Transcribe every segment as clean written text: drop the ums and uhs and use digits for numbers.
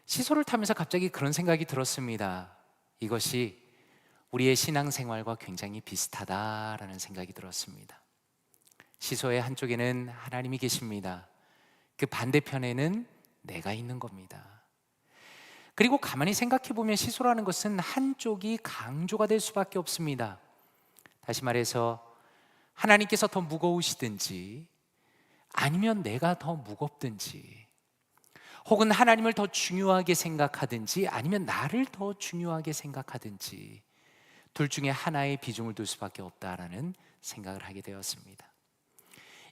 시소를 타면서 갑자기 그런 생각이 들었습니다. 이것이 우리의 신앙생활과 굉장히 비슷하다라는 생각이 들었습니다. 시소의 한쪽에는 하나님이 계십니다. 그 반대편에는 내가 있는 겁니다. 그리고 가만히 생각해 보면 시소라는 것은 한쪽이 강조가 될 수밖에 없습니다. 다시 말해서 하나님께서 더 무거우시든지 아니면 내가 더 무겁든지, 혹은 하나님을 더 중요하게 생각하든지 아니면 나를 더 중요하게 생각하든지, 둘 중에 하나의 비중을 둘 수밖에 없다라는 생각을 하게 되었습니다.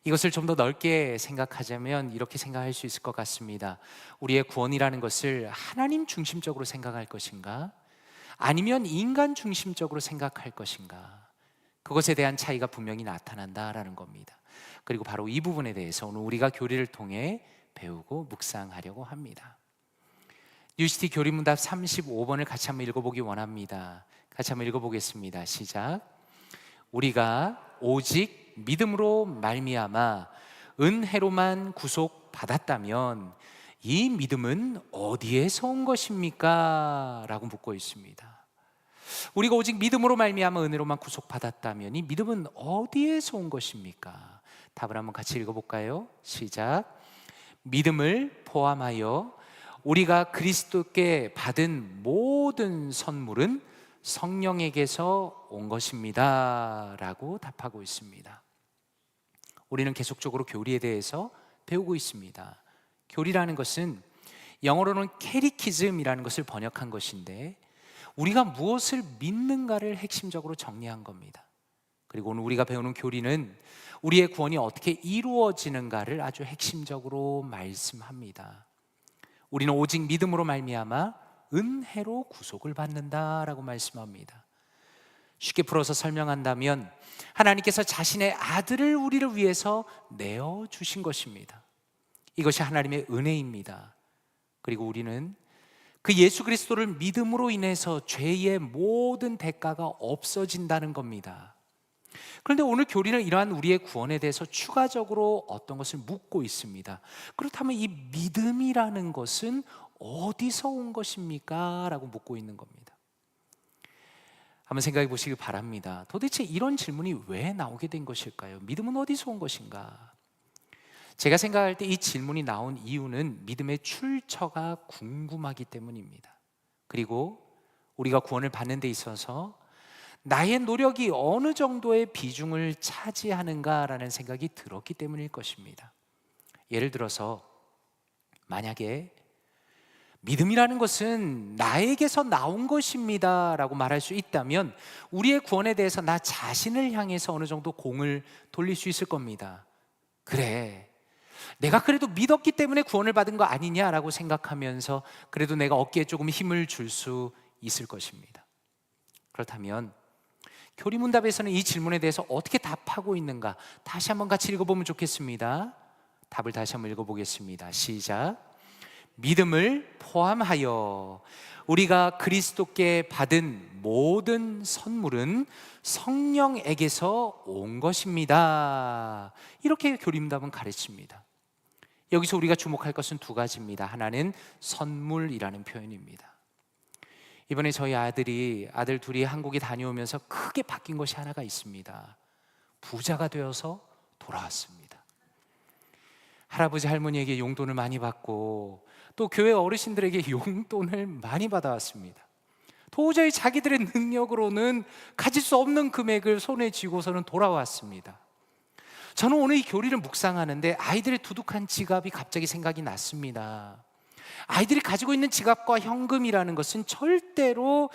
이것을 좀 더 넓게 생각하자면 이렇게 생각할 수 있을 것 같습니다. 우리의 구원이라는 것을 하나님 중심적으로 생각할 것인가, 아니면 인간 중심적으로 생각할 것인가, 그것에 대한 차이가 분명히 나타난다라는 겁니다. 그리고 바로 이 부분에 대해서 오늘 우리가 교리를 통해 배우고 묵상하려고 합니다. 뉴시티 교리문답 35번을 같이 한번 읽어보기 원합니다. 같이 한번 읽어보겠습니다. 시작. 우리가 오직 믿음으로 말미암아 은혜로만 구속받았다면 이 믿음은 어디에서 온 것입니까? 라고 묻고 있습니다. 우리가 오직 믿음으로 말미암아 은혜로만 구속받았다면 이 믿음은 어디에서 온 것입니까? 답을 한번 같이 읽어볼까요? 시작. 믿음을 포함하여 우리가 그리스도께 받은 모든 선물은 성령에게서 온 것입니다 라고 답하고 있습니다. 우리는 계속적으로 교리에 대해서 배우고 있습니다. 교리라는 것은 영어로는 캐리키즘이라는 것을 번역한 것인데, 우리가 무엇을 믿는가를 핵심적으로 정리한 겁니다. 그리고 오늘 우리가 배우는 교리는 우리의 구원이 어떻게 이루어지는가를 아주 핵심적으로 말씀합니다. 우리는 오직 믿음으로 말미암아 은혜로 구속을 받는다라고 말씀합니다. 쉽게 풀어서 설명한다면 하나님께서 자신의 아들을 우리를 위해서 내어주신 것입니다. 이것이 하나님의 은혜입니다. 그리고 우리는 그 예수 그리스도를 믿음으로 인해서 죄의 모든 대가가 없어진다는 겁니다. 그런데 오늘 교리는 이러한 우리의 구원에 대해서 추가적으로 어떤 것을 묻고 있습니다. 그렇다면 이 믿음이라는 것은 어디서 온 것입니까? 라고 묻고 있는 겁니다. 한번 생각해 보시길 바랍니다. 도대체 이런 질문이 왜 나오게 된 것일까요? 믿음은 어디서 온 것인가? 제가 생각할 때 이 질문이 나온 이유는 믿음의 출처가 궁금하기 때문입니다. 그리고 우리가 구원을 받는 데 있어서 나의 노력이 어느 정도의 비중을 차지하는가라는 생각이 들었기 때문일 것입니다. 예를 들어서 만약에 믿음이라는 것은 나에게서 나온 것입니다 라고 말할 수 있다면 우리의 구원에 대해서 나 자신을 향해서 어느 정도 공을 돌릴 수 있을 겁니다. 그래, 내가 그래도 믿었기 때문에 구원을 받은 거 아니냐라고 생각하면서 그래도 내가 어깨에 조금 힘을 줄 수 있을 것입니다. 그렇다면 교리문답에서는 이 질문에 대해서 어떻게 답하고 있는가 다시 한번 같이 읽어보면 좋겠습니다. 답을 다시 한번 읽어보겠습니다. 시작. 믿음을 포함하여 우리가 그리스도께 받은 모든 선물은 성령에게서 온 것입니다. 이렇게 교리문답은 가르칩니다. 여기서 우리가 주목할 것은 두 가지입니다. 하나는 선물이라는 표현입니다. 이번에 저희 아들 둘이 한국에 다녀오면서 크게 바뀐 것이 하나가 있습니다. 부자가 되어서 돌아왔습니다. 할아버지 할머니에게 용돈을 많이 받고 또 교회 어르신들에게 용돈을 많이 받아왔습니다. 도저히 자기들의 능력으로는 가질 수 없는 금액을 손에 쥐고서는 돌아왔습니다. 저는 오늘 이 교리를 묵상하는데 아이들의 두둑한 지갑이 갑자기 생각이 났습니다. 아이들이 가지고 있는 지갑과 현금이라는 것은 절대로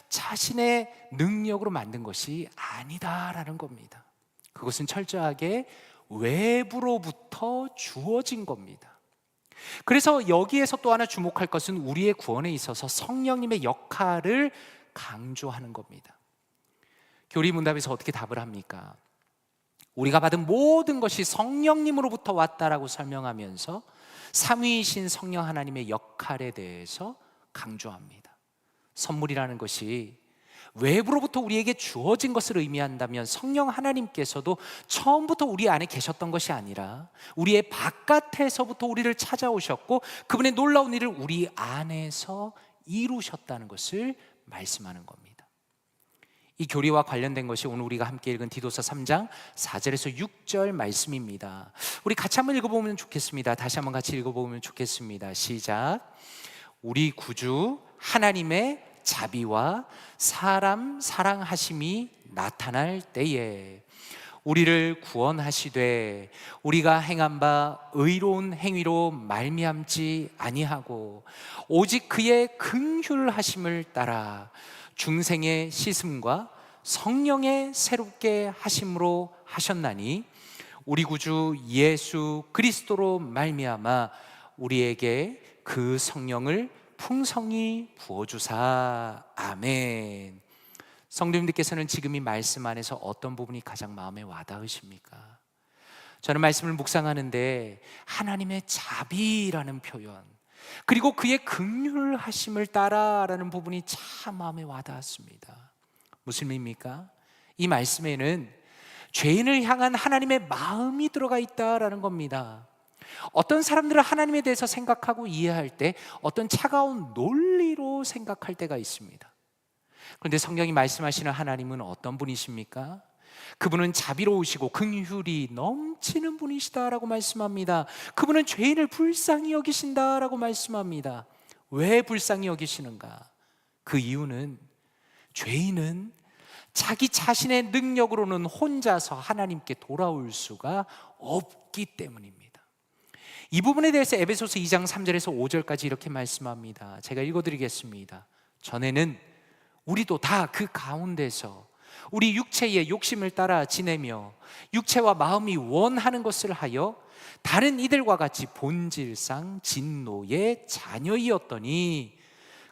자신의 능력으로 만든 것이 아니다라는 겁니다. 그것은 철저하게 외부로부터 주어진 겁니다. 그래서 여기에서 또 하나 주목할 것은 우리의 구원에 있어서 성령님의 역할을 강조하는 겁니다. 교리문답에서 어떻게 답을 합니까? 우리가 받은 모든 것이 성령님으로부터 왔다라고 설명하면서 삼위이신 성령 하나님의 역할에 대해서 강조합니다. 선물이라는 것이 외부로부터 우리에게 주어진 것을 의미한다면 성령 하나님께서도 처음부터 우리 안에 계셨던 것이 아니라 우리의 바깥에서부터 우리를 찾아오셨고 그분의 놀라운 일을 우리 안에서 이루셨다는 것을 말씀하는 겁니다. 이 교리와 관련된 것이 오늘 우리가 함께 읽은 디도서 3장 4절에서 6절 말씀입니다. 우리 같이 한번 읽어보면 좋겠습니다. 다시 한번 같이 읽어보면 좋겠습니다. 시작. 우리 구주 하나님의 자비와 사람 사랑하심이 나타날 때에 우리를 구원하시되 우리가 행한 바 의로운 행위로 말미암지 아니하고 오직 그의 긍휼하심을 따라 중생의 씻음과 성령의 새롭게 하심으로 하셨나니 우리 구주 예수 그리스도로 말미암아 우리에게 그 성령을 풍성히 부어주사. 아멘. 성도님들께서는 지금 이 말씀 안에서 어떤 부분이 가장 마음에 와닿으십니까? 저는 말씀을 묵상하는데 하나님의 자비라는 표현, 그리고 그의 긍휼하심을 따라라는 부분이 참 마음에 와닿았습니다. 무슨 의미입니까? 이 말씀에는 죄인을 향한 하나님의 마음이 들어가 있다라는 겁니다. 어떤 사람들은 하나님에 대해서 생각하고 이해할 때 어떤 차가운 논리로 생각할 때가 있습니다. 그런데 성경이 말씀하시는 하나님은 어떤 분이십니까? 그분은 자비로우시고 긍휼이 넘치는 분이시다라고 말씀합니다. 그분은 죄인을 불쌍히 여기신다라고 말씀합니다. 왜 불쌍히 여기시는가? 그 이유는 죄인은 자기 자신의 능력으로는 혼자서 하나님께 돌아올 수가 없기 때문입니다. 이 부분에 대해서 에베소서 2장 3절에서 5절까지 이렇게 말씀합니다. 제가 읽어드리겠습니다. 전에는 우리도 다 그 가운데서 우리 육체의 욕심을 따라 지내며 육체와 마음이 원하는 것을 하여 다른 이들과 같이 본질상 진노의 자녀이었더니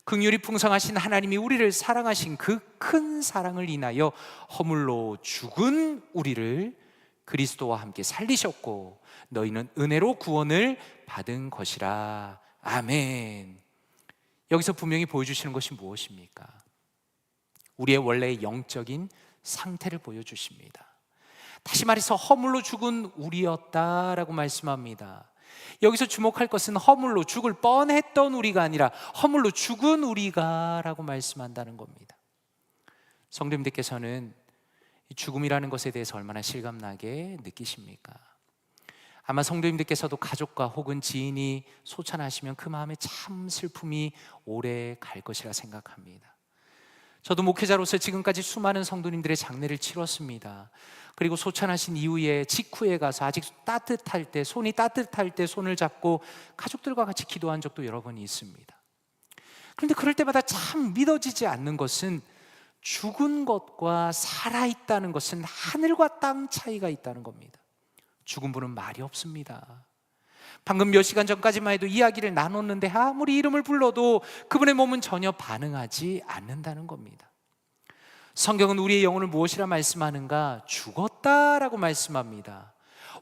긍휼이 풍성하신 하나님이 우리를 사랑하신 그 큰 사랑을 인하여 허물로 죽은 우리를 그리스도와 함께 살리셨고 너희는 은혜로 구원을 받은 것이라. 아멘. 여기서 분명히 보여주시는 것이 무엇입니까? 우리의 원래의 영적인 상태를 보여주십니다. 다시 말해서 허물로 죽은 우리였다라고 말씀합니다. 여기서 주목할 것은 허물로 죽을 뻔했던 우리가 아니라 허물로 죽은 우리가 라고 말씀한다는 겁니다. 성도님들께서는 죽음이라는 것에 대해서 얼마나 실감나게 느끼십니까? 아마 성도님들께서도 가족과 혹은 지인이 소천하시면 그 마음에 참 슬픔이 오래 갈 것이라 생각합니다. 저도 목회자로서 지금까지 수많은 성도님들의 장례를 치렀습니다. 그리고 소천하신 이후에 직후에 가서 아직 따뜻할 때, 손이 따뜻할 때 손을 잡고 가족들과 같이 기도한 적도 여러 번 있습니다. 그런데 그럴 때마다 참 믿어지지 않는 것은 죽은 것과 살아있다는 것은 하늘과 땅 차이가 있다는 겁니다. 죽은 분은 말이 없습니다. 방금 몇 시간 전까지만 해도 이야기를 나눴는데 아무리 이름을 불러도 그분의 몸은 전혀 반응하지 않는다는 겁니다. 성경은 우리의 영혼을 무엇이라 말씀하는가? 죽었다라고 말씀합니다.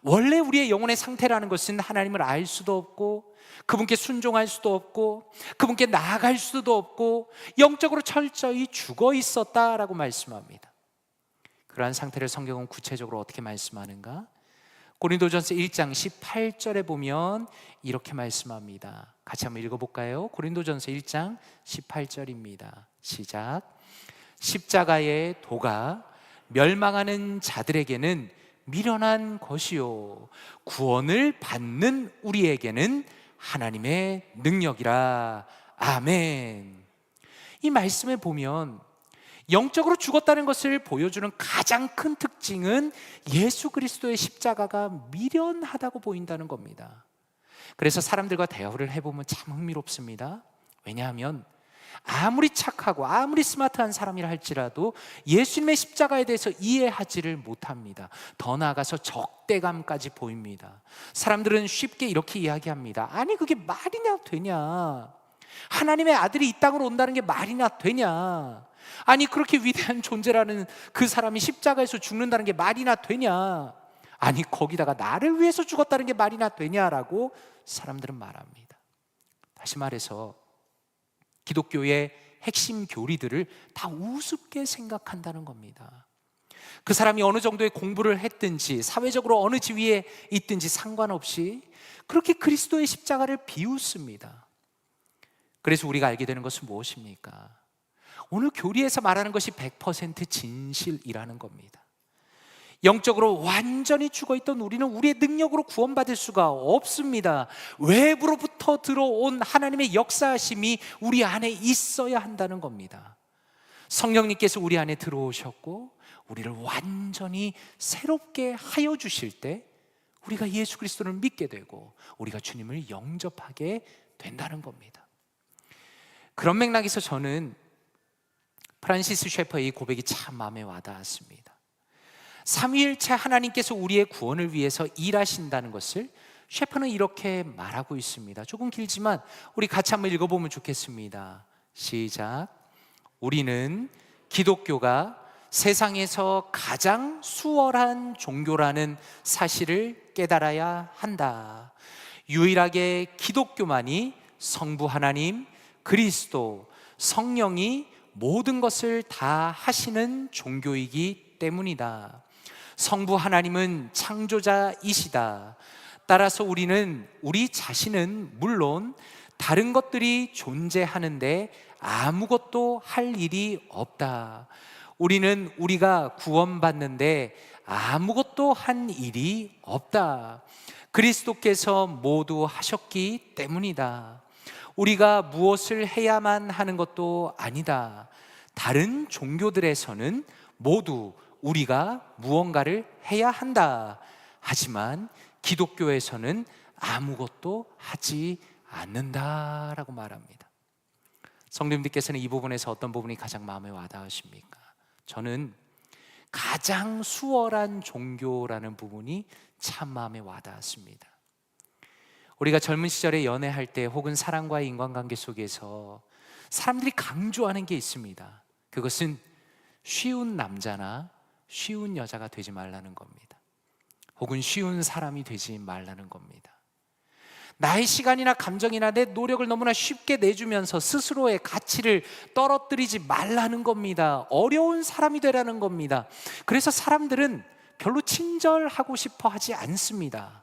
원래 우리의 영혼의 상태라는 것은 하나님을 알 수도 없고 그분께 순종할 수도 없고 그분께 나아갈 수도 없고 영적으로 철저히 죽어 있었다라고 말씀합니다. 그러한 상태를 성경은 구체적으로 어떻게 말씀하는가? 고린도전서 1장 18절에 보면 이렇게 말씀합니다. 같이 한번 읽어볼까요? 고린도전서 1장 18절입니다. 시작. 십자가의 도가 멸망하는 자들에게는 미련한 것이요 구원을 받는 우리에게는 하나님의 능력이라. 아멘. 이 말씀에 보면 영적으로 죽었다는 것을 보여주는 가장 큰 특징은 예수 그리스도의 십자가가 미련하다고 보인다는 겁니다. 그래서 사람들과 대화를 해보면 참 흥미롭습니다. 왜냐하면 아무리 착하고 아무리 스마트한 사람이라 할지라도 예수님의 십자가에 대해서 이해하지를 못합니다. 더 나아가서 적대감까지 보입니다. 사람들은 쉽게 이렇게 이야기합니다. 아니 그게 말이나 되냐? 하나님의 아들이 이 땅으로 온다는 게 말이나 되냐? 아니 그렇게 위대한 존재라는 그 사람이 십자가에서 죽는다는 게 말이나 되냐? 아니 거기다가 나를 위해서 죽었다는 게 말이나 되냐라고 사람들은 말합니다. 다시 말해서 기독교의 핵심 교리들을 다 우습게 생각한다는 겁니다. 그 사람이 어느 정도의 공부를 했든지 사회적으로 어느 지위에 있든지 상관없이 그렇게 그리스도의 십자가를 비웃습니다. 그래서 우리가 알게 되는 것은 무엇입니까? 오늘 교리에서 말하는 것이 100% 진실이라는 겁니다. 영적으로 완전히 죽어있던 우리는 우리의 능력으로 구원받을 수가 없습니다. 외부로부터 들어온 하나님의 역사하심이 우리 안에 있어야 한다는 겁니다. 성령님께서 우리 안에 들어오셨고 우리를 완전히 새롭게 하여 주실 때 우리가 예수 그리스도를 믿게 되고 우리가 주님을 영접하게 된다는 겁니다. 그런 맥락에서 저는 프란시스 셰퍼의 이 고백이 참 마음에 와닿았습니다. 삼위일체 하나님께서 우리의 구원을 위해서 일하신다는 것을 셰퍼는 이렇게 말하고 있습니다. 조금 길지만 우리 같이 한번 읽어보면 좋겠습니다. 시작. 우리는 기독교가 세상에서 가장 수월한 종교라는 사실을 깨달아야 한다. 유일하게 기독교만이 성부 하나님, 그리스도, 성령이 모든 것을 다 하시는 종교이기 때문이다. 성부 하나님은 창조자이시다. 따라서 우리는 우리 자신은 물론 다른 것들이 존재하는데 아무것도 할 일이 없다. 우리는 우리가 구원받는데 아무것도 한 일이 없다. 그리스도께서 모두 하셨기 때문이다. 우리가 무엇을 해야만 하는 것도 아니다. 다른 종교들에서는 모두 우리가 무언가를 해야 한다. 하지만 기독교에서는 아무것도 하지 않는다라고 말합니다. 성도님들께서는 이 부분에서 어떤 부분이 가장 마음에 와닿으십니까? 저는 가장 수월한 종교라는 부분이 참 마음에 와닿았습니다. 우리가 젊은 시절에 연애할 때 혹은 사랑과의 인간관계 속에서 사람들이 강조하는 게 있습니다. 그것은 쉬운 남자나 쉬운 여자가 되지 말라는 겁니다. 혹은 쉬운 사람이 되지 말라는 겁니다. 나의 시간이나 감정이나 내 노력을 너무나 쉽게 내주면서 스스로의 가치를 떨어뜨리지 말라는 겁니다. 어려운 사람이 되라는 겁니다. 그래서 사람들은 별로 친절하고 싶어 하지 않습니다.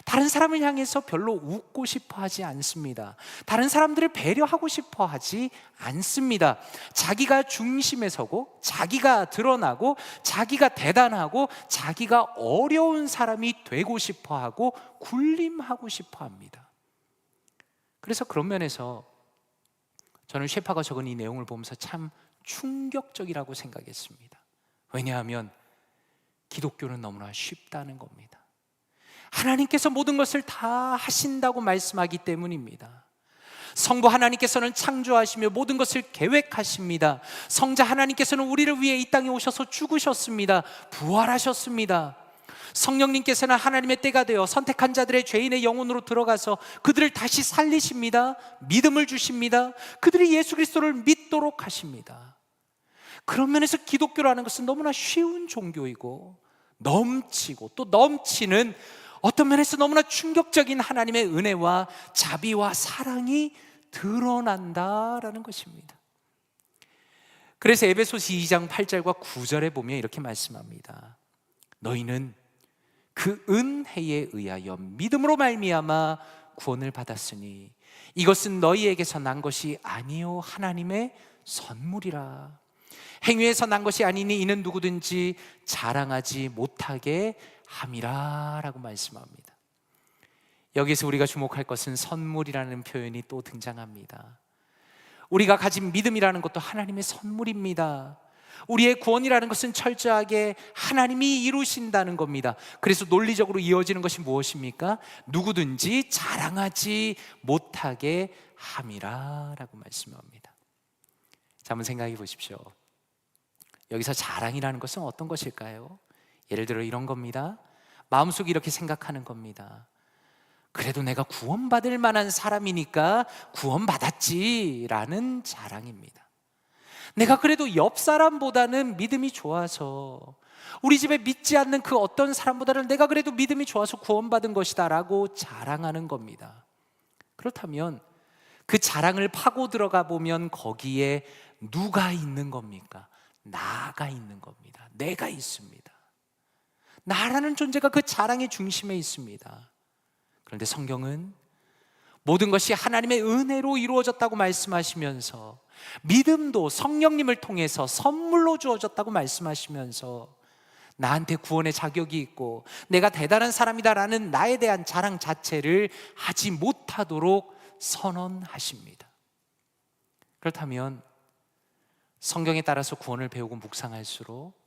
다른 사람을 향해서 별로 웃고 싶어 하지 않습니다. 다른 사람들을 배려하고 싶어 하지 않습니다. 자기가 중심에 서고 자기가 드러나고 자기가 대단하고 자기가 어려운 사람이 되고 싶어 하고 군림하고 싶어 합니다. 그래서 그런 면에서 저는 셰퍼가 적은 이 내용을 보면서 참 충격적이라고 생각했습니다. 왜냐하면 기독교는 너무나 쉽다는 겁니다. 하나님께서 모든 것을 다 하신다고 말씀하기 때문입니다. 성부 하나님께서는 창조하시며 모든 것을 계획하십니다. 성자 하나님께서는 우리를 위해 이 땅에 오셔서 죽으셨습니다. 부활하셨습니다. 성령님께서는 하나님의 때가 되어 선택한 자들의 죄인의 영혼으로 들어가서 그들을 다시 살리십니다. 믿음을 주십니다. 그들이 예수 그리스도를 믿도록 하십니다. 그런 면에서 기독교라는 것은 너무나 쉬운 종교이고 넘치고 또 넘치는, 어떤 면에서 너무나 충격적인 하나님의 은혜와 자비와 사랑이 드러난다라는 것입니다. 그래서 에베소서 2장 8절과 9절에 보면 이렇게 말씀합니다. 너희는 그 은혜에 의하여 믿음으로 말미암아 구원을 받았으니 이것은 너희에게서 난 것이 아니요 하나님의 선물이라. 행위에서 난 것이 아니니 이는 누구든지 자랑하지 못하게 함이라 라고 말씀합니다. 여기서 우리가 주목할 것은 선물이라는 표현이 또 등장합니다. 우리가 가진 믿음이라는 것도 하나님의 선물입니다. 우리의 구원이라는 것은 철저하게 하나님이 이루신다는 겁니다. 그래서 논리적으로 이어지는 것이 무엇입니까? 누구든지 자랑하지 못하게 함이라 라고 말씀합니다. 자, 한번 생각해 보십시오. 여기서 자랑이라는 것은 어떤 것일까요? 예를 들어 이런 겁니다. 마음속에 이렇게 생각하는 겁니다. 그래도 내가 구원받을 만한 사람이니까 구원받았지라는 자랑입니다. 내가 그래도 옆 사람보다는 믿음이 좋아서, 우리 집에 믿지 않는 그 어떤 사람보다는 내가 그래도 믿음이 좋아서 구원받은 것이다 라고 자랑하는 겁니다. 그렇다면 그 자랑을 파고 들어가 보면 거기에 누가 있는 겁니까? 나가 있는 겁니다. 내가 있습니다. 나라는 존재가 그 자랑의 중심에 있습니다. 그런데 성경은 모든 것이 하나님의 은혜로 이루어졌다고 말씀하시면서, 믿음도 성령님을 통해서 선물로 주어졌다고 말씀하시면서, 나한테 구원의 자격이 있고 내가 대단한 사람이다라는 나에 대한 자랑 자체를 하지 못하도록 선언하십니다. 그렇다면 성경에 따라서 구원을 배우고 묵상할수록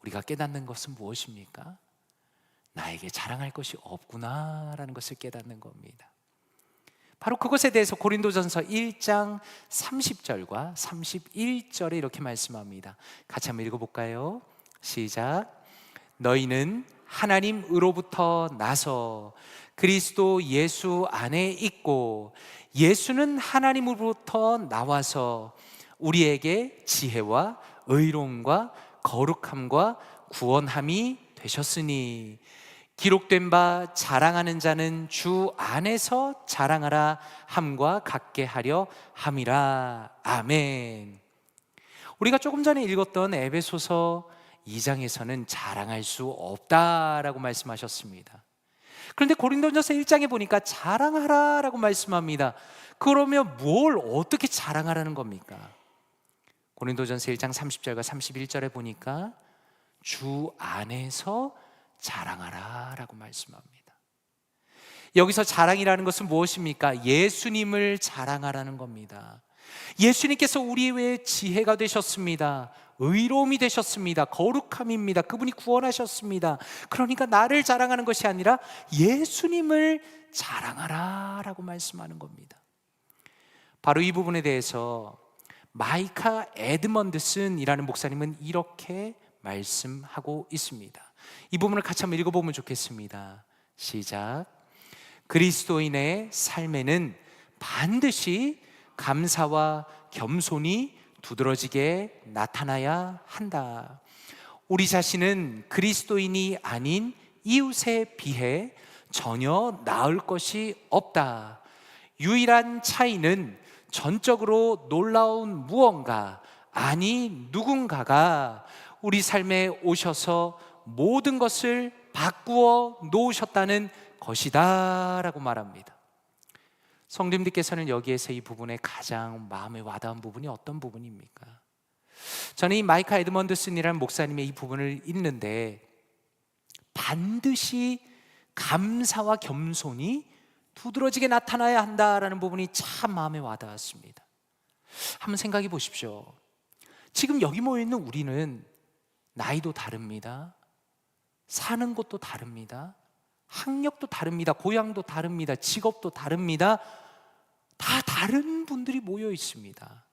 우리가 깨닫는 것은 무엇입니까? 나에게 자랑할 것이 없구나라는 것을 깨닫는 겁니다. 바로 그것에 대해서 고린도전서 1장 30절과 31절에 이렇게 말씀합니다. 같이 한번 읽어볼까요? 시작. 너희는 하나님으로부터 나서 그리스도 예수 안에 있고 예수는 하나님으로부터 나와서 우리에게 지혜와 의로움과 거룩함과 구원함이 되셨으니 기록된 바 자랑하는 자는 주 안에서 자랑하라 함과 같게 하려 함이라. 아멘. 우리가 조금 전에 읽었던 에베소서 2장에서는 자랑할 수 없다라고 말씀하셨습니다. 그런데 고린도전서 1장에 보니까 자랑하라라고 말씀합니다. 그러면 뭘 어떻게 자랑하라는 겁니까? 고린도전서 1장 30절과 31절에 보니까 주 안에서 자랑하라라고 말씀합니다. 여기서 자랑이라는 것은 무엇입니까? 예수님을 자랑하라는 겁니다. 예수님께서 우리 외에 지혜가 되셨습니다. 의로움이 되셨습니다. 거룩함입니다. 그분이 구원하셨습니다. 그러니까 나를 자랑하는 것이 아니라 예수님을 자랑하라라고 말씀하는 겁니다. 바로 이 부분에 대해서 마이카 에드먼드슨이라는 목사님은 이렇게 말씀하고 있습니다. 이 부분을 같이 한번 읽어보면 좋겠습니다. 시작. 그리스도인의 삶에는 반드시 감사와 겸손이 두드러지게 나타나야 한다. 우리 자신은 그리스도인이 아닌 이웃에 비해 전혀 나을 것이 없다. 유일한 차이는 전적으로 놀라운 무언가, 아니 누군가가 우리 삶에 오셔서 모든 것을 바꾸어 놓으셨다는 것이다 라고 말합니다. 성도님들께서는 여기에서 이 부분에 가장 마음에 와닿은 부분이 어떤 부분입니까? 저는 이 마이카 에드먼드슨이라는 목사님의 이 부분을 읽는데 반드시 감사와 겸손이 두드러지게 나타나야 한다라는 부분이 참 마음에 와닿았습니다. 한번 생각해 보십시오. 지금 여기 모여있는 우리는 나이도 다릅니다. 사는 곳도 다릅니다. 학력도 다릅니다. 고향도 다릅니다. 직업도 다릅니다. 다 다른 분들이 모여 있습니다.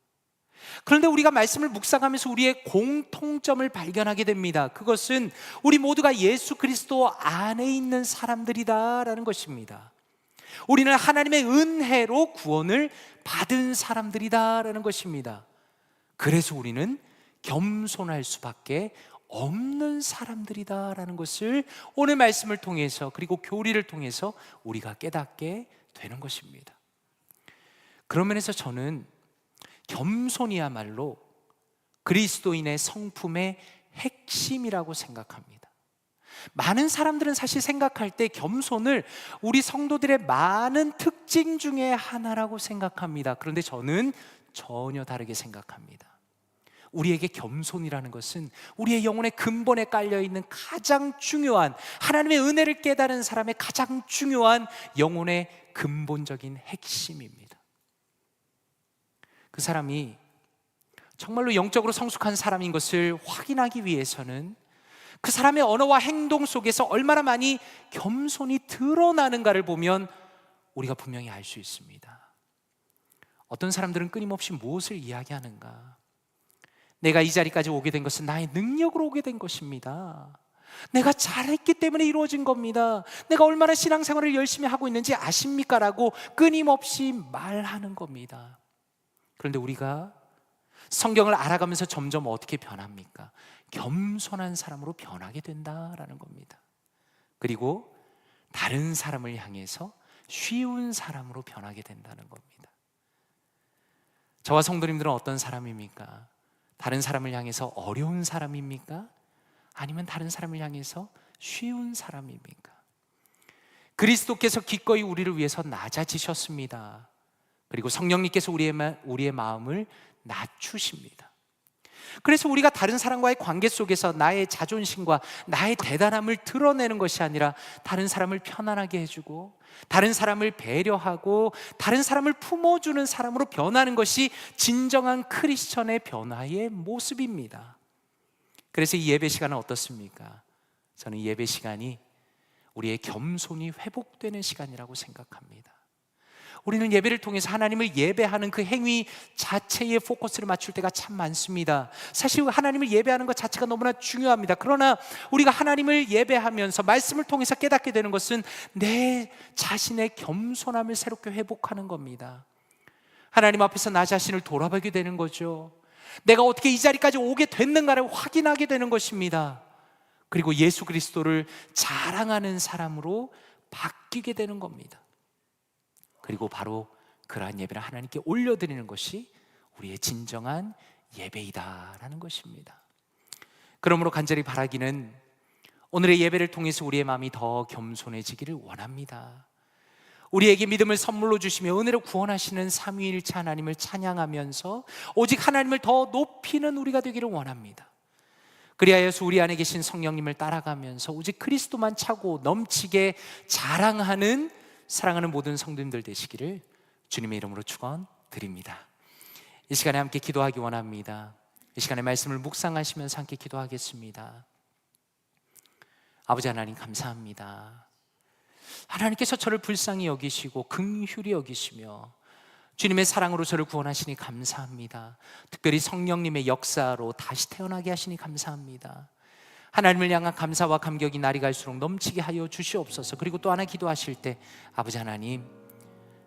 그런데 우리가 말씀을 묵상하면서 우리의 공통점을 발견하게 됩니다. 그것은 우리 모두가 예수 그리스도 안에 있는 사람들이다라는 것입니다. 우리는 하나님의 은혜로 구원을 받은 사람들이다라는 것입니다. 그래서 우리는 겸손할 수밖에 없는 사람들이다라는 것을 오늘 말씀을 통해서 그리고 교리를 통해서 우리가 깨닫게 되는 것입니다. 그런 면에서 저는 겸손이야말로 그리스도인의 성품의 핵심이라고 생각합니다. 많은 사람들은 사실 생각할 때 겸손을 우리 성도들의 많은 특징 중에 하나라고 생각합니다. 그런데 저는 전혀 다르게 생각합니다. 우리에게 겸손이라는 것은 우리의 영혼의 근본에 깔려있는 가장 중요한, 하나님의 은혜를 깨달은 사람의 가장 중요한 영혼의 근본적인 핵심입니다. 그 사람이 정말로 영적으로 성숙한 사람인 것을 확인하기 위해서는 그 사람의 언어와 행동 속에서 얼마나 많이 겸손이 드러나는가를 보면 우리가 분명히 알 수 있습니다. 어떤 사람들은 끊임없이 무엇을 이야기하는가? 내가 이 자리까지 오게 된 것은 나의 능력으로 오게 된 것입니다. 내가 잘했기 때문에 이루어진 겁니다. 내가 얼마나 신앙생활을 열심히 하고 있는지 아십니까? 라고 끊임없이 말하는 겁니다. 그런데 우리가 성경을 알아가면서 점점 어떻게 변합니까? 겸손한 사람으로 변하게 된다라는 겁니다. 그리고 다른 사람을 향해서 쉬운 사람으로 변하게 된다는 겁니다. 저와 성도님들은 어떤 사람입니까? 다른 사람을 향해서 어려운 사람입니까? 아니면 다른 사람을 향해서 쉬운 사람입니까? 그리스도께서 기꺼이 우리를 위해서 낮아지셨습니다. 그리고 성령님께서 우리의 마음을 낮추십니다. 그래서 우리가 다른 사람과의 관계 속에서 나의 자존심과 나의 대단함을 드러내는 것이 아니라 다른 사람을 편안하게 해주고 다른 사람을 배려하고 다른 사람을 품어주는 사람으로 변하는 것이 진정한 크리스천의 변화의 모습입니다. 그래서 이 예배 시간은 어떻습니까? 저는 이 예배 시간이 우리의 겸손이 회복되는 시간이라고 생각합니다. 우리는 예배를 통해서 하나님을 예배하는 그 행위 자체에 포커스를 맞출 때가 참 많습니다. 사실 하나님을 예배하는 것 자체가 너무나 중요합니다. 그러나 우리가 하나님을 예배하면서 말씀을 통해서 깨닫게 되는 것은 내 자신의 겸손함을 새롭게 회복하는 겁니다. 하나님 앞에서 나 자신을 돌아보게 되는 거죠. 내가 어떻게 이 자리까지 오게 됐는가를 확인하게 되는 것입니다. 그리고 예수 그리스도를 자랑하는 사람으로 바뀌게 되는 겁니다. 그리고 바로 그러한 예배를 하나님께 올려드리는 것이 우리의 진정한 예배이다라는 것입니다. 그러므로 간절히 바라기는 오늘의 예배를 통해서 우리의 마음이 더 겸손해지기를 원합니다. 우리에게 믿음을 선물로 주시며 은혜로 구원하시는 삼위일체 하나님을 찬양하면서 오직 하나님을 더 높이는 우리가 되기를 원합니다. 그리하여서 우리 안에 계신 성령님을 따라가면서 오직 그리스도만 차고 넘치게 자랑하는 사랑하는 모든 성도님들 되시기를 주님의 이름으로 축원드립니다. 이 시간에 함께 기도하기 원합니다. 이 시간에 말씀을 묵상하시면서 함께 기도하겠습니다. 아버지 하나님 감사합니다. 하나님께서 저를 불쌍히 여기시고 긍휼히 여기시며 주님의 사랑으로 저를 구원하시니 감사합니다. 특별히 성령님의 역사로 다시 태어나게 하시니 감사합니다. 하나님을 향한 감사와 감격이 날이 갈수록 넘치게 하여 주시옵소서. 그리고 또 하나 기도하실 때 아버지 하나님,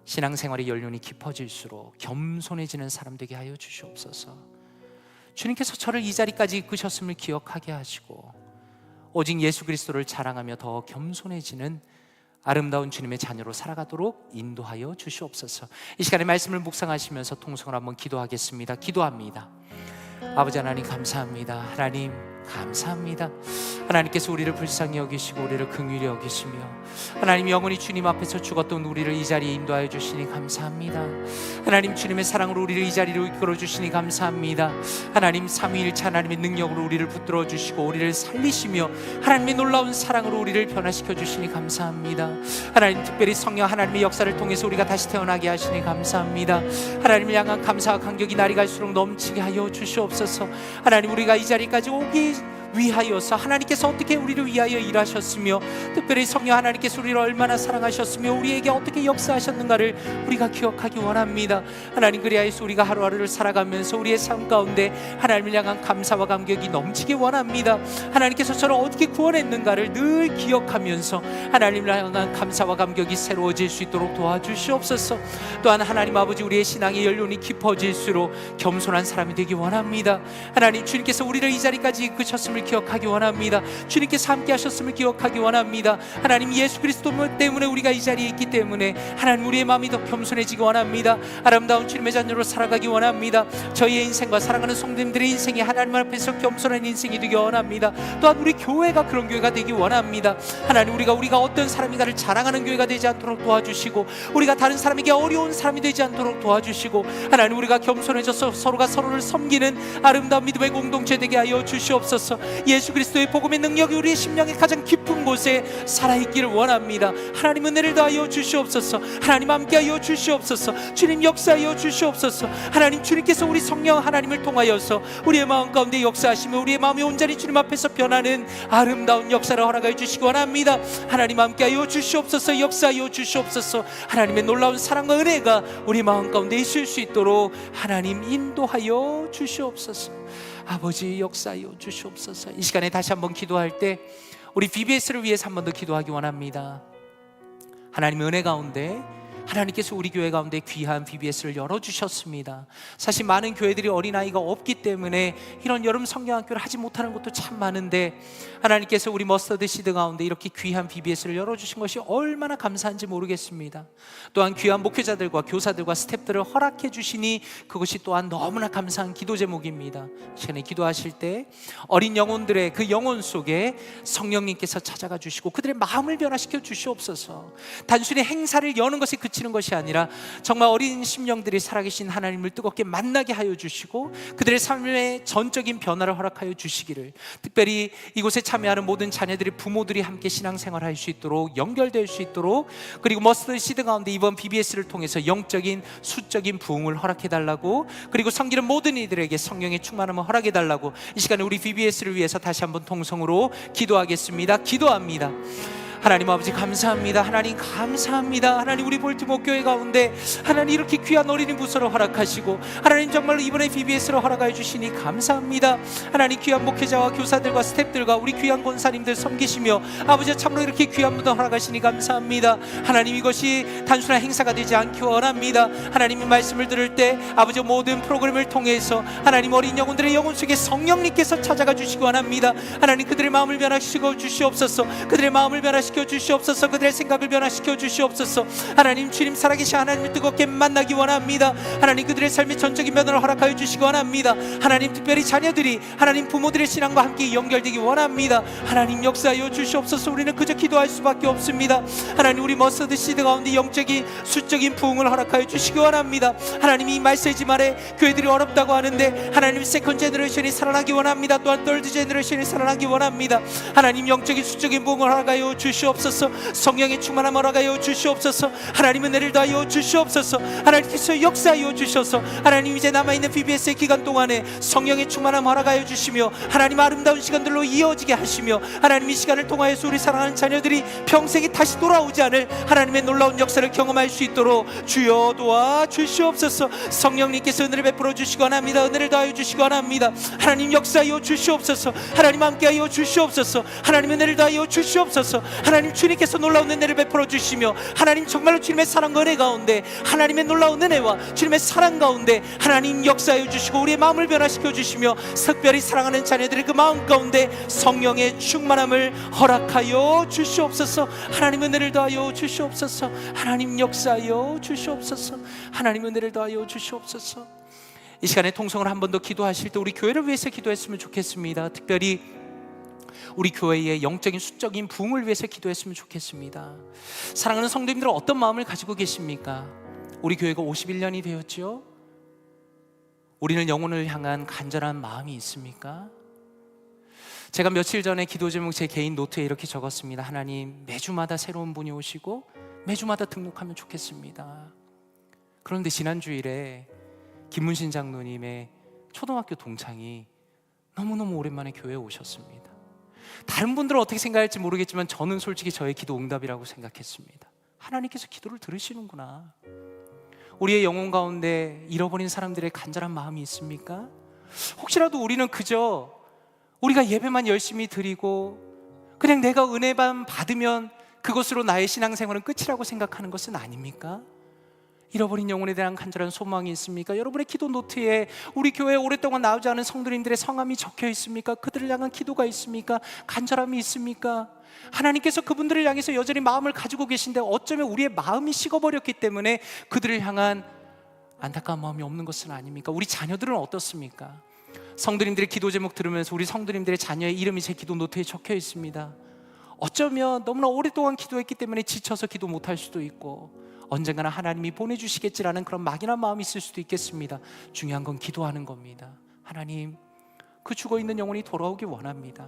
신앙생활의 연륜이 깊어질수록 겸손해지는 사람 되게 하여 주시옵소서. 주님께서 저를 이 자리까지 이끄셨음을 기억하게 하시고 오직 예수 그리스도를 자랑하며 더 겸손해지는 아름다운 주님의 자녀로 살아가도록 인도하여 주시옵소서. 이 시간에 말씀을 묵상하시면서 통성을 한번 기도하겠습니다. 기도합니다. 아버지 하나님 감사합니다. 하나님 감사합니다. 하나님께서 우리를 불쌍히 여기시고 우리를 긍휼히 여기시며 하나님 영원히 주님 앞에서 죽었던 우리를 이 자리에 인도하여 주시니 감사합니다. 하나님 주님의 사랑으로 우리를 이 자리로 이끌어 주시니 감사합니다. 하나님 삼위일체 하나님의 능력으로 우리를 붙들어 주시고 우리를 살리시며 하나님의 놀라운 사랑으로 우리를 변화시켜 주시니 감사합니다. 하나님 특별히 성령 하나님의 역사를 통해서 우리가 다시 태어나게 하시니 감사합니다. 하나님을 향한 감사와 감격이 날이 갈수록 넘치게 하여 주시옵소서. 하나님 우리가 이 자리까지 오기 위하여서 하나님께서 어떻게 우리를 위하여 일하셨으며 특별히 성령 하나님께서 우리를 얼마나 사랑하셨으며 우리에게 어떻게 역사하셨는가를 우리가 기억하기 원합니다. 하나님 그리하여서 우리가 하루하루를 살아가면서 우리의 삶 가운데 하나님을 향한 감사와 감격이 넘치기 원합니다. 하나님께서 저를 어떻게 구원했는가를 늘 기억하면서 하나님을 향한 감사와 감격이 새로워질 수 있도록 도와주시옵소서. 또한 하나님 아버지 우리의 신앙의 연륜이 깊어질수록 겸손한 사람이 되기 원합니다. 하나님 주님께서 우리를 이 자리까지 이끄셨음을 기억하기 원합니다. 주님께서 함께 하셨음을 기억하기 원합니다. 하나님 예수 그리스도 때문에 우리가 이 자리에 있기 때문에 하나님 우리의 마음이 더 겸손해지기 원합니다. 아름다운 주님의 자녀로 살아가기 원합니다. 저희의 인생과 사랑하는 성도님들의 인생이 하나님 앞에서 겸손한 인생이 되기 원합니다. 또한 우리 교회가 그런 교회가 되기 원합니다. 하나님 우리가 어떤 사람인가를 자랑하는 교회가 되지 않도록 도와주시고 우리가 다른 사람에게 어려운 사람이 되지 않도록 도와주시고 하나님 우리가 겸손해져서 서로가 서로를 섬기는 아름다운 믿음의 공동체 되게 하여 주시옵소서. 예수 그리스도의 복음의 능력이 우리의 심령의 가장 깊은 곳에 살아있기를 원합니다. 하나님 은혜를 더하여 주시옵소서. 하나님 함께하여 주시옵소서. 주님 역사하여 주시옵소서. 하나님 주님께서 우리 성령 하나님을 통하여서 우리의 마음 가운데 역사하시며 우리의 마음이 온전히 주님 앞에서 변하는 아름다운 역사를 허락하여 주시기 원합니다. 하나님 함께하여 주시옵소서. 역사하여 주시옵소서. 하나님의 놀라운 사랑과 은혜가 우리 마음 가운데 있을 수 있도록 하나님 인도하여 주시옵소서. 아버지 역사하여 주시옵소서. 이 시간에 다시 한번 기도할 때 우리 BBS를 위해서 한 번 더 기도하기 원합니다. 하나님의 은혜 가운데 하나님께서 우리 교회 가운데 귀한 VBS를 열어주셨습니다. 사실 많은 교회들이 어린아이가 없기 때문에 이런 여름 성경학교를 하지 못하는 것도 참 많은데, 하나님께서 우리 머스터드 시드 가운데 이렇게 귀한 VBS를 열어주신 것이 얼마나 감사한지 모르겠습니다. 또한 귀한 목회자들과 교사들과 스태프들을 허락해 주시니 그것이 또한 너무나 감사한 기도 제목입니다. 시간에 기도하실 때 어린 영혼들의 그 영혼 속에 성령님께서 찾아가 주시고 그들의 마음을 변화시켜 주시옵소서. 단순히 행사를 여는 것에 그치는 것이 아니라 정말 어린 심령들이 살아계신 하나님을 뜨겁게 만나게 하여 주시고 그들의 삶의 전적인 변화를 허락하여 주시기를, 특별히 이곳에 참여하는 모든 자녀들의 부모들이 함께 신앙생활할 수 있도록, 연결될 수 있도록, 그리고 머스터드 시드 가운데 이번 BBS를 통해서 영적인 수적인 부흥을 허락해달라고, 그리고 섬기는 모든 이들에게 성령의 충만함을 허락해달라고 이 시간에 우리 BBS를 위해서 다시 한번 통성으로 기도하겠습니다. 기도합니다. 하나님 아버지 감사합니다. 하나님 감사합니다. 하나님 우리 볼티모어 교회 가운데 하나님 이렇게 귀한 어린이 부서를 허락하시고 하나님 정말로 이번에 BBS를 허락하여 주시니 감사합니다. 하나님 귀한 목회자와 교사들과 스태프들과 우리 귀한 권사님들 섬기시며 아버지 참으로 이렇게 귀한 무대 허락하시니 감사합니다. 하나님 이것이 단순한 행사가 되지 않기 원합니다. 하나님의 말씀을 들을 때 아버지 모든 프로그램을 통해서 하나님 어린 영혼들의 영혼 속에 성령님께서 찾아가 주시기 원합니다. 하나님 그들의 마음을 변화시켜 주시옵소서. 그들의 마음을 변화시켜 주시옵소서. 그들의 생각을 변화시켜 주시옵소서. 하나님 주님 살아계신 하나님을 뜨겁게 만나기 원합니다. 하나님 그들의 삶의 전적인 면을 허락하여 주시기 원합니다. 하나님 특별히 자녀들이 하나님 부모들의 신앙과 함께 연결되기 원합니다. 하나님 역사하여 주시옵소서. 우리는 그저 기도할 수밖에 없습니다. 하나님 우리 머스터드 시드 가운데 영적인 수적인 부흥을 허락하여 주시기 원합니다. 하나님 이 말세지 말에 교회들이 어렵다고 하는데 하나님 세컨 제너레이션이 살아나기 원합니다. 또한 덜드 제너레이션이 살아나기 원합니다. 하나님 영적인 수적인 부흥을 허락하여 주시옵소서. 성령의 충만함 허락하여 주시옵소서. 하나님 은혜를 더하여 주시옵소서. 하나님께서 역사하여 주셔서 하나님 이제 남아있는 BBS의 기간 동안에 성령의 충만함 허락하여 주시며 하나님 아름다운 시간들로 이어지게 하시며 하나님 이 시간을 통하여서 우리 사랑하는 자녀들이 평생에 다시 돌아오지 않을 하나님의 놀라운 역사를 경험할 수 있도록 주여 도와 주시옵소서. 성령님께서 은혜를 베풀어 주시기 원합니다. 은혜를 더하여 주시기 원합니다. 하나님 역사하여 주시옵소서. 하나님 함께하여 주시옵소서. 하나님 은혜를 더하여 주시옵소서. 하나님 주님께서 놀라운 은혜를 베풀어 주시며 하나님 정말로 주님의 사랑과 은혜 가운데 하나님의 놀라운 은혜와 주님의 사랑 가운데 하나님 역사해 주시고 우리의 마음을 변화시켜 주시며 특별히 사랑하는 자녀들의 그 마음 가운데 성령의 충만함을 허락하여 주시옵소서. 하나님 은혜를 더하여 주시옵소서. 하나님 역사하여 주시옵소서. 하나님 은혜를 더하여 주시옵소서. 이 시간에 통성을 한 번 더 기도하실 때 우리 교회를 위해서 기도했으면 좋겠습니다. 특별히 우리 교회의 영적인 수적인 부흥을 위해서 기도했으면 좋겠습니다. 사랑하는 성도님들은 어떤 마음을 가지고 계십니까? 우리 교회가 51년이 되었죠? 우리는 영혼을 향한 간절한 마음이 있습니까? 제가 며칠 전에 기도 제목 제 개인 노트에 이렇게 적었습니다. 하나님 매주마다 새로운 분이 오시고 매주마다 등록하면 좋겠습니다. 그런데 지난 주일에 김문신 장로님의 초등학교 동창이 너무너무 오랜만에 교회에 오셨습니다. 다른 분들은 어떻게 생각할지 모르겠지만 저는 솔직히 저의 기도 응답이라고 생각했습니다. 하나님께서 기도를 들으시는구나. 우리의 영혼 가운데 잃어버린 사람들의 간절한 마음이 있습니까? 혹시라도 우리는 그저 우리가 예배만 열심히 드리고 그냥 내가 은혜만 받으면 그것으로 나의 신앙생활은 끝이라고 생각하는 것은 아닙니까? 잃어버린 영혼에 대한 간절한 소망이 있습니까? 여러분의 기도 노트에 우리 교회에 오랫동안 나오지 않은 성도님들의 성함이 적혀 있습니까? 그들을 향한 기도가 있습니까? 간절함이 있습니까? 하나님께서 그분들을 향해서 여전히 마음을 가지고 계신데 어쩌면 우리의 마음이 식어버렸기 때문에 그들을 향한 안타까운 마음이 없는 것은 아닙니까? 우리 자녀들은 어떻습니까? 성도님들의 기도 제목 들으면서 우리 성도님들의 자녀의 이름이 제 기도 노트에 적혀 있습니다. 어쩌면 너무나 오랫동안 기도했기 때문에 지쳐서 기도 못할 수도 있고 언젠가는 하나님이 보내주시겠지라는 그런 막연한 마음이 있을 수도 있겠습니다. 중요한 건 기도하는 겁니다. 하나님, 그 죽어있는 영혼이 돌아오기 원합니다.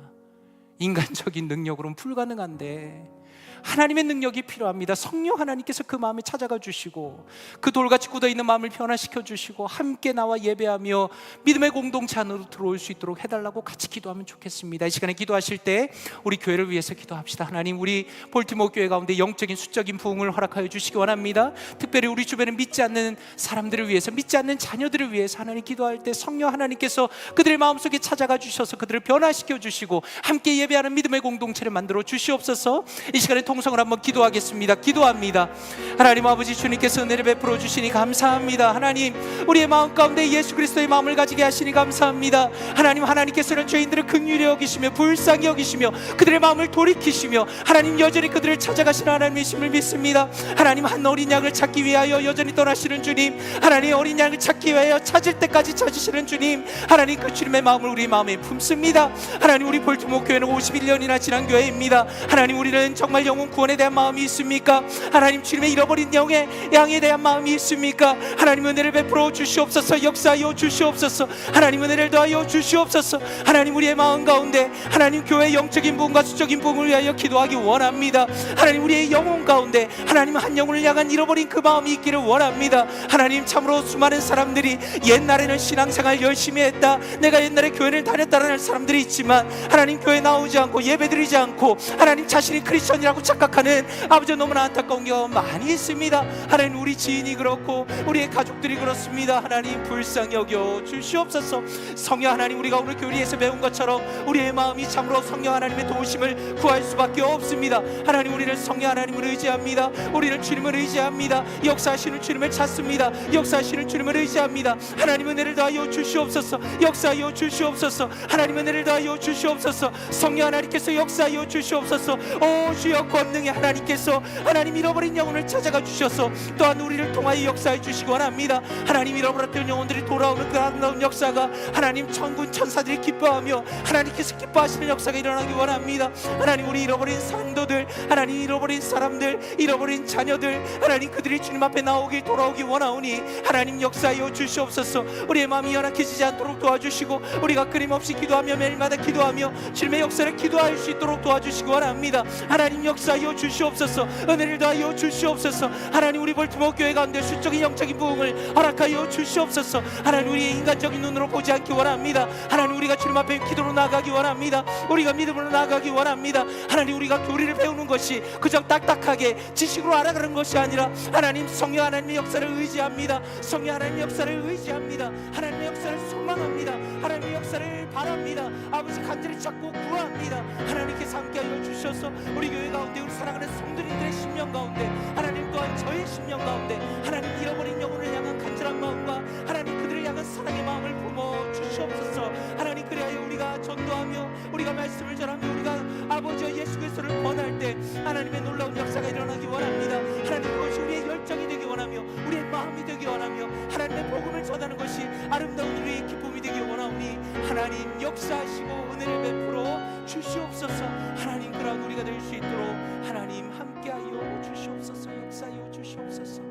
인간적인 능력으로는 불가능한데 하나님의 능력이 필요합니다. 성령 하나님께서 그 마음에 찾아가 주시고 그 돌같이 굳어있는 마음을 변화시켜 주시고 함께 나와 예배하며 믿음의 공동체 안으로 들어올 수 있도록 해달라고 같이 기도하면 좋겠습니다. 이 시간에 기도하실 때 우리 교회를 위해서 기도합시다. 하나님, 우리 볼티모어 교회 가운데 영적인 수적인 부흥을 허락하여 주시기 원합니다. 특별히 우리 주변에 믿지 않는 사람들을 위해서, 믿지 않는 자녀들을 위해서 하나님 기도할 때 성령 하나님께서 그들의 마음속에 찾아가 주셔서 그들을 변화시켜 주시고 함께 예배하는 믿음의 공동체를 만들어 주시옵소서. 이 시간에 통성을 한번 기도하겠습니다. 기도합니다. 하나님 아버지, 주님께서 은혜를 베풀어 주시니 감사합니다. 하나님, 우리의 마음 가운데 예수 그리스도의 마음을 가지게 하시니 감사합니다. 하나님, 하나님께서는 죄인들을 긍휼히 여기시며 불쌍히 여기시며 그들의 마음을 돌이키시며 하나님 여전히 그들을 찾아가시는 하나님이심을 믿습니다. 하나님, 한 어린 양을 찾기 위하여 여전히 떠나시는 주님, 하나님 어린 양을 찾기 위하여 찾을 때까지 찾으시는 주님, 하나님 그 주님의 마음을 우리 마음에 품습니다. 하나님, 우리 볼트모 교회는 51년이나 지난 교회입니다. 하나님, 우리는 정말 영혼 구원에 대한 마음이 있습니까? 하나님, 주님의 잃어버린 영의 양에 대한 마음이 있습니까? 하나님, 은혜를 베풀어 주시옵소서. 역사하여 주시옵소서. 하나님, 은혜를 더하여 주시옵소서. 하나님, 우리의 마음 가운데 하나님 교회의 영적인 부흥과 수적인 부흥을 위하여 기도하기 원합니다. 하나님, 우리의 영혼 가운데 하나님 한 영혼을 향한 잃어버린 그 마음이 있기를 원합니다. 하나님, 참으로 수많은 사람들이 옛날에는 신앙생활 열심히 했다, 내가 옛날에 교회를 다녔다라는 사람들이 있지만 하나님, 교회 나오지 않고 예배드리지 않고 하나님 자신이 크리스천이라고 착각하는 아버지, 너무나 안타까운 경우가 많이 있습니다. 하나님, 우리 지인이 그렇고 우리의 가족들이 그렇습니다. 하나님, 불쌍히 여겨 주시옵소서. 성령 하나님, 우리가 오늘 교리에서 배운 것처럼 우리의 마음이 참으로 성령 하나님의 도우심을 구할 수밖에 없습니다. 하나님, 우리는 성령 하나님을 의지합니다. 우리는 주님을 의지합니다. 역사하시는 주님을 찾습니다. 역사하시는 주님을 의지합니다. 하나님, 은혜를 더하여 주시옵소서. 역사하여 주시옵소서. 하나님, 은혜를 더하여 주시옵소서. 성령 하나님께서 역사하여 주시옵소서. 오 주여, 권능의 하나님께서 하나님 잃어버린 영혼을 찾아가 주셔서 또한 우리를 통하여 역사해 주시기 원합니다. 하나님, 잃어버렸던 영혼들이 돌아오는 그 아름다운 역사가 하나님 천군 천사들이 기뻐하며 하나님께서 기뻐하시는 역사가 일어나기 원합니다. 하나님, 우리 잃어버린 성도들, 하나님 잃어버린 사람들, 잃어버린 자녀들, 하나님 그들이 주님 앞에 나오길 돌아오기 원하오니 하나님 역사하여 주시옵소서. 우리의 마음이 연약해지지 않도록 도와주시고 우리가 끊임없이 기도하며 매일마다 기도하며 주님의 역사를 기도할 수 있도록 도와주시기 원합니다. 하나님, 역사하여 주시옵소서. 은혜를 더하여 주시옵소서. 하나님, 우리 볼트모 교회 가운데 수적인 영적인 부흥을 허락하여 주시옵소서. 하나님, 우리의 인간적인 눈으로 보지 않기 원합니다. 하나님, 우리가 주님 앞에 기도로 나아가기 원합니다. 우리가 믿음으로 나아가기 원합니다. 하나님, 우리가 교리를 배우는 것이 그저 딱딱하게 지식으로 알아가는 것이 아니라 하나님, 성령 하나님의 역사를 의지합니다. 성령 하나님의 역사를 의지합니다. 하나님의 역사를 소망합니다. 하나님의 역사를 바랍니다. 아버지, 간절히 찾고 구합니다. 하나님께서 함께하여 주셔서 우리 교회 가운데 우리 사랑하는 성도님들의 심령 가운데 하나님 또한 저의 심령 가운데 하나님 잃어버린 영혼을 향한 간절한 마음과 하나님 그들을 향한 사랑의 마음을 부어 주시옵소서. 하나님, 그리하여 우리가 전도하며 우리가 말씀을 전하며 우리가 아버지와 예수 그리스도를 권할 때 하나님의 놀라운 역사가 일어나기 원합니다. 하나님, 그것이 우리의 열정이 되기 원하며 우리의 마음이 되기 원하며 하나님의 복음을 전하는 것이 아름다운 우리의 기쁨이 되기 원하오니 하나님, 역사하시고 은혜를 베풀어 주시옵소서. 하나님, 그러한 우리가 될 수 있도록 하나님 함께하여 주시옵소서. 역사하여 주시옵소서.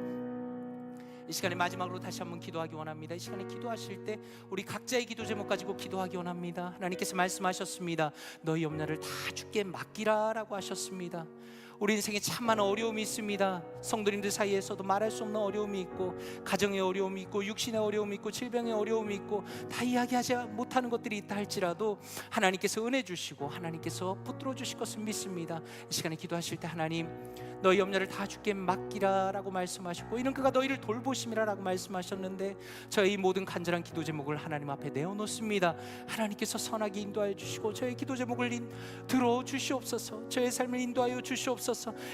이 시간에 마지막으로 다시 한번 기도하기 원합니다. 이 시간에 기도하실 때 우리 각자의 기도 제목 가지고 기도하기 원합니다. 하나님께서 말씀하셨습니다. 너희 염려를 다 주께 맡기라 라고 하셨습니다. 우리 인생에 참 많은 어려움이 있습니다. 성도님들 사이에서도 말할 수 없는 어려움이 있고 가정의 어려움이 있고 육신의 어려움이 있고 질병의 어려움이 있고 다 이야기하지 못하는 것들이 있다 할지라도 하나님께서 은혜 주시고 하나님께서 붙들어 주실 것을 믿습니다. 이 시간에 기도하실 때 하나님, 너희 염려를 다 주께 맡기라 라고 말씀하셨고 이는 그가 너희를 돌보심이라 라고 말씀하셨는데 저희 모든 간절한 기도 제목을 하나님 앞에 내어놓습니다. 하나님께서 선하게 인도하여 주시고 저의 기도 제목을 들어 주시옵소서. 저의 삶을 인도하여 주시옵소서.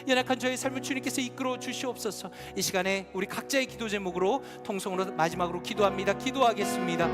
연약한 저의 삶을 주님께서 이끌어 주시옵소서. 이 시간에 우리 각자의 기도 제목으로 통성으로 마지막으로 기도합니다. 기도하겠습니다.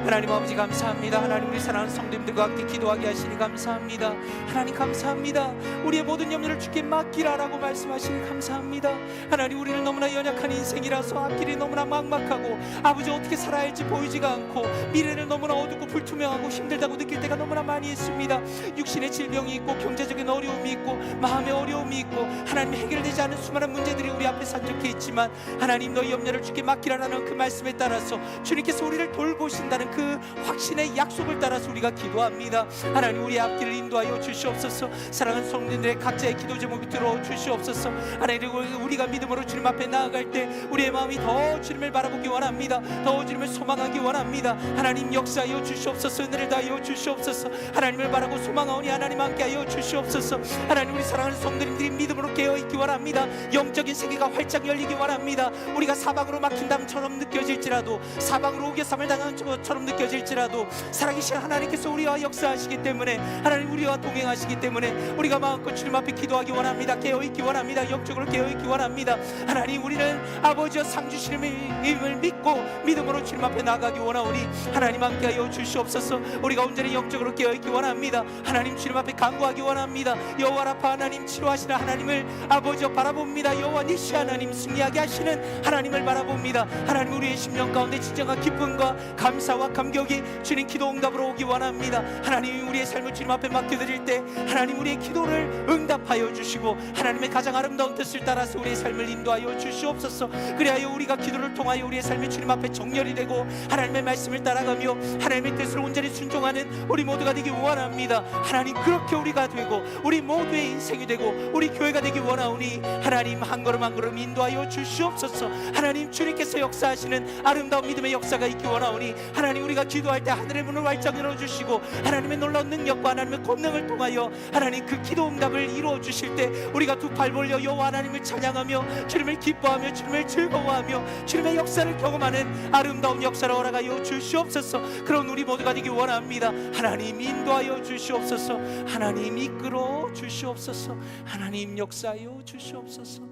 하나님 아버지, 감사합니다. 하나님, 우리 사랑하는 성도님들과 함께 기도하게 하시니 감사합니다. 하나님, 감사합니다. 우리의 모든 염려를 주께 맡기라라고 말씀하시니 감사합니다. 하나님, 우리는 너무나 연약한 인생이라서 앞길이 너무나 막막하고 아버지 어떻게 살아야 할지 보이지가 않고 미래는 너무나 어둡고 불투명하고 힘들다고 느낄 때가 너무나 많이 있습니다. 육신의 질병이 있고 경제적인 어려움이 있고 마음의 어려움이 있고 하나님, 해결되지 않은 수많은 문제들이 우리 앞에 산적해 있지만 하나님, 너희 염려를 주께 맡기라라는 그 말씀에 따라서 주님께서 우리를 돌보신다는 그 확신의 약속을 따라서 우리가 기도합니다. 하나님, 우리의 앞길을 인도하여 주시옵소서. 사랑하는 성도님들의 각자의 기도 제목이 들어 주시옵소서. 주시옵소서. 하나님, 우리가 믿음으로 주님 앞에 나아갈 때 우리의 마음이 더 주님을 바라보기 원합니다. 더 주님을 소망하기 원합니다. 하나님 역사하여 주시옵소서. 은혜를 다하여 주시옵소서. 하나님을 바라고 소망하오니 하나님 함께하여 주시옵소서. 하나님, 우리 사랑하는 성도님들이 믿음으로 깨어있기 원합니다. 영적인 세계가 활짝 열리기 원합니다. 우리가 사방으로 막힌 담처럼 느껴질지라도, 사방으로 우겨쌈을 당한 것처럼 느껴질지라도 살아계신 하나님께서 우리와 역사하시기 때문에, 하나님 우리와 동행하시기 때문에 우리가 마음껏 주님 앞에 기도하기 원합니다. 깨어있기 원합니다. 영적으로 깨어있기 원합니다. 하나님, 우리는 아버지와 상 주시님을 믿고 믿음으로 주님 앞에 나가기 원하오니 하나님 함께하여 주시옵소서. 우리가 온전히 영적으로 깨어있기 원합니다. 하나님, 주님 앞에 간구하기 원합니다. 여호와 라파 하나님, 치료하시는 하나님을 아버지와 바라봅니다. 여호와 니시 하나님, 승리하게 하시는 하나님을 바라봅니다. 하나님, 우리의 심령 가운데 진정한 기쁨과 감사와 감격이 주님 기도 응답으로 오기 원합니다. 하나님, 우리의 삶을 주님 앞에 맡겨드릴 때 하나님, 우리의 기도를 응답하여 주시고 하나님의 가장 아름다운 뜻을 따라서 우리의 삶을 인도하여 주시옵소서. 그리하여 우리가 기도를 통하여 우리의 삶이 주님 앞에 정렬이 되고 하나님의 말씀을 따라가며 하나님의 뜻을 온전히 순종하는 우리 모두가 되기 원합니다. 하나님, 그렇게 우리가 되고 우리 모두의 인생이 되고 우리 교회가 되기 원하오니 하나님, 한 걸음 한 걸음 인도하여 주시옵소서. 하나님, 주님께서 역사하시는 아름다운 믿음의 역사가 있기 원하오니 하나님, 우리가 기도할 때 하늘의 문을 활짝 열어주시고 하나님의 놀라운 능력과 하나님의 권능을 통하여 하나님 그 기도 응답을 이루어 주실 때 우리가 두 팔 벌려 여호와 하나님을 찬양하며 주님을 기뻐하며 주님을 즐거워하며 주님의 역사를 경험하는 아름다운 역사를 허락하여 주시옵소서. 그런 우리 모두가 되기 원합니다. 하나님, 인도하여 주시옵소서. 하나님, 이끌어 주시옵소서. 하나님, 역사하여 주시옵소서.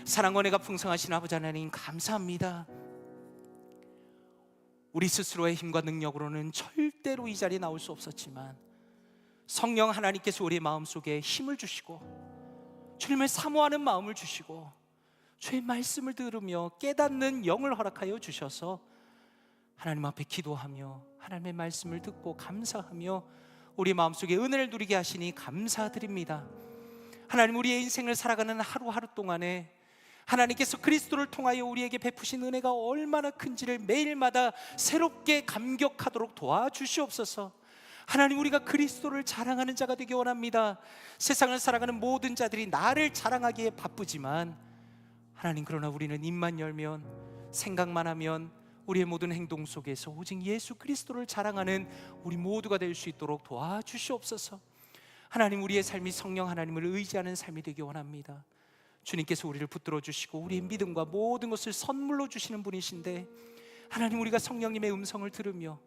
사랑과 은혜가 풍성하신 아버지 하나님, 감사합니다. 우리 스스로의 힘과 능력으로는 절대로 이 자리에 나올 수 없었지만 성령 하나님께서 우리의 마음속에 힘을 주시고 주님을 사모하는 마음을 주시고 주의 말씀을 들으며 깨닫는 영을 허락하여 주셔서 하나님 앞에 기도하며 하나님의 말씀을 듣고 감사하며 우리 마음속에 은혜를 누리게 하시니 감사드립니다. 하나님, 우리의 인생을 살아가는 하루하루 동안에 하나님께서 그리스도를 통하여 우리에게 베푸신 은혜가 얼마나 큰지를 매일마다 새롭게 감격하도록 도와주시옵소서. 하나님, 우리가 그리스도를 자랑하는 자가 되기 원합니다. 세상을 살아가는 모든 자들이 나를 자랑하기에 바쁘지만 하나님, 그러나 우리는 입만 열면, 생각만 하면 우리의 모든 행동 속에서 오직 예수 그리스도를 자랑하는 우리 모두가 될 수 있도록 도와주시옵소서. 하나님, 우리의 삶이 성령 하나님을 의지하는 삶이 되기 원합니다. 주님께서 우리를 붙들어 주시고 우리의 믿음과 모든 것을 선물로 주시는 분이신데 하나님, 우리가 성령님의 음성을 들으며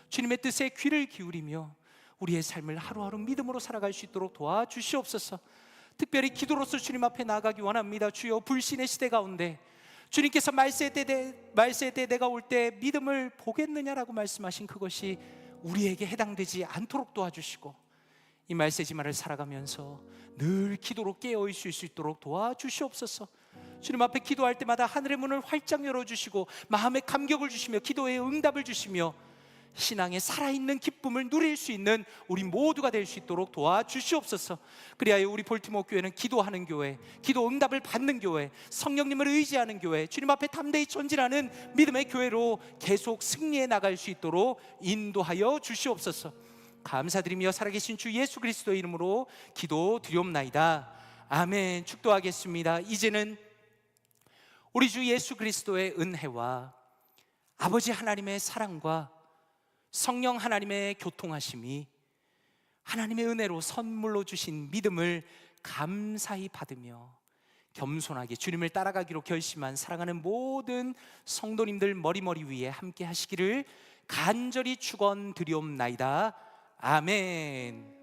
주님의 뜻에 귀를 기울이며 우리의 삶을 하루하루 믿음으로 살아갈 수 있도록 도와주시옵소서. 특별히 기도로서 주님 앞에 나아가기 원합니다. 주여, 불신의 시대 가운데 주님께서 말세 때 내가 올 때 믿음을 보겠느냐라고 말씀하신 그것이 우리에게 해당되지 않도록 도와주시고 이 말세지만을 살아가면서 늘 기도로 깨어 있을 수 있도록 도와주시옵소서. 주님 앞에 기도할 때마다 하늘의 문을 활짝 열어주시고 마음의 감격을 주시며 기도의 응답을 주시며 신앙의 살아있는 기쁨을 누릴 수 있는 우리 모두가 될 수 있도록 도와주시옵소서. 그리하여 우리 볼티모어 교회는 기도하는 교회, 기도 응답을 받는 교회, 성령님을 의지하는 교회, 주님 앞에 담대히 전진하는 믿음의 교회로 계속 승리해 나갈 수 있도록 인도하여 주시옵소서. 감사드리며 살아계신 주 예수 그리스도의 이름으로 기도드리옵나이다. 아멘. 축도하겠습니다. 이제는 우리 주 예수 그리스도의 은혜와 아버지 하나님의 사랑과 성령 하나님의 교통하심이 하나님의 은혜로 선물로 주신 믿음을 감사히 받으며 겸손하게 주님을 따라가기로 결심한 사랑하는 모든 성도님들 머리머리 위에 함께 하시기를 간절히 축원드리옵나이다. 아멘.